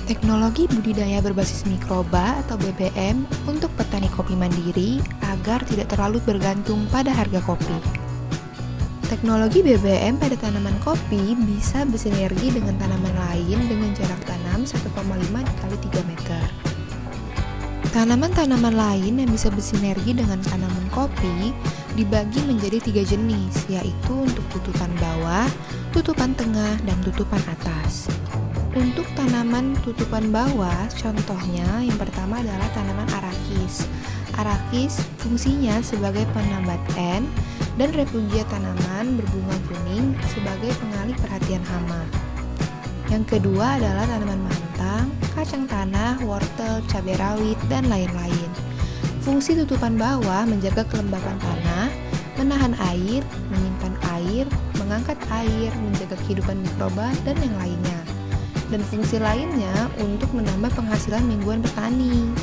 Teknologi budidaya berbasis mikroba atau BBM untuk petani kopi mandiri agar tidak terlalu bergantung pada harga kopi. Teknologi BBM pada tanaman kopi bisa bersinergi dengan tanaman lain dengan jarak tanam 1,5 x 3 meter. Tanaman-tanaman lain yang bisa bersinergi dengan tanaman kopi dibagi menjadi 3 jenis, yaitu untuk tutupan bawah, tutupan tengah, dan tutupan atas. Untuk tanaman tutupan bawah, contohnya yang pertama adalah tanaman arakis. Arakis fungsinya sebagai penambat N dan refugia tanaman berbunga kuning sebagai pengalih perhatian hama. Yang kedua adalah tanaman mantang, kacang tanah, wortel, cabai rawit, dan lain-lain. Fungsi tutupan bawah menjaga kelembapan tanah, menahan air, menyimpan air, mengangkat air, menjaga kehidupan mikroba, dan yang lainnya. Dan fungsi lainnya untuk menambah penghasilan mingguan petani.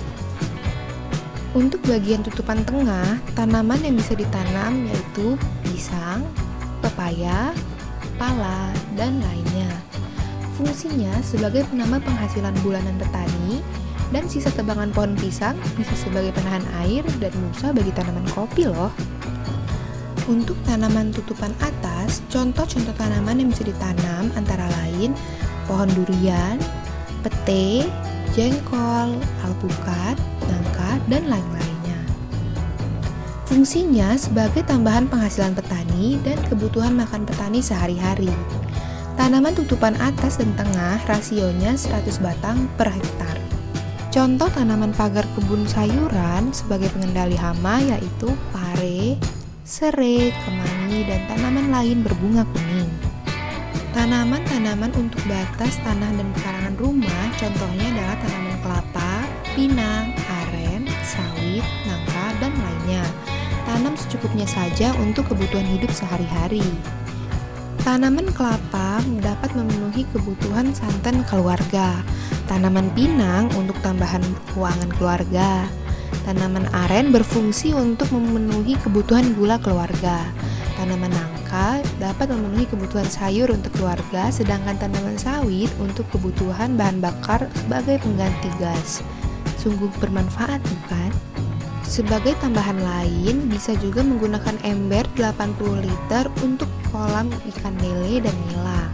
Untuk bagian tutupan tengah, tanaman yang bisa ditanam yaitu pisang, pepaya, pala, dan lainnya. Fungsinya sebagai penambah penghasilan bulanan petani, dan sisa tebangan pohon pisang bisa sebagai penahan air dan musa bagi tanaman kopi loh. Untuk tanaman tutupan atas, contoh-contoh tanaman yang bisa ditanam antara lain pohon durian, pete, jengkol, alpukat, nangka, dan lain-lainnya. Fungsinya sebagai tambahan penghasilan petani dan kebutuhan makan petani sehari-hari. Tanaman tutupan atas dan tengah rasionya 100 batang per hektar. Contoh tanaman pagar kebun sayuran sebagai pengendali hama yaitu pare, serai, kemangi, dan tanaman lain berbunga kuning. Tanaman-tanaman untuk batas tanah dan pekarangan rumah contohnya adalah tanaman kelapa, pinang, aren, sawit, nangka, dan lainnya. Tanam secukupnya saja untuk kebutuhan hidup sehari-hari. Tanaman kelapa dapat memenuhi kebutuhan santan keluarga. Tanaman pinang untuk tambahan keuangan keluarga. Tanaman aren berfungsi untuk memenuhi kebutuhan gula keluarga. Tanaman nangka dapat memenuhi kebutuhan sayur untuk keluarga, sedangkan tanaman sawit untuk kebutuhan bahan bakar sebagai pengganti gas. Sungguh bermanfaat, bukan? Sebagai tambahan lain, bisa juga menggunakan ember 80 liter untuk kolam ikan lele dan nila.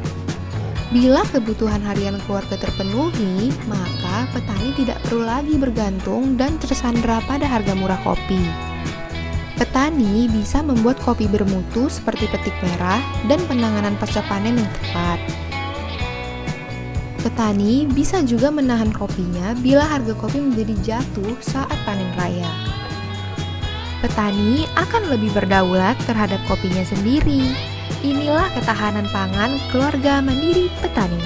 Bila kebutuhan harian keluarga terpenuhi, maka petani tidak perlu lagi bergantung dan tersandera pada harga murah kopi. Petani bisa membuat kopi bermutu seperti petik merah dan penanganan pasca panen yang tepat. Petani bisa juga menahan kopinya bila harga kopi menjadi jatuh saat panen raya. Petani akan lebih berdaulat terhadap kopinya sendiri. Inilah ketahanan pangan keluarga mandiri petani.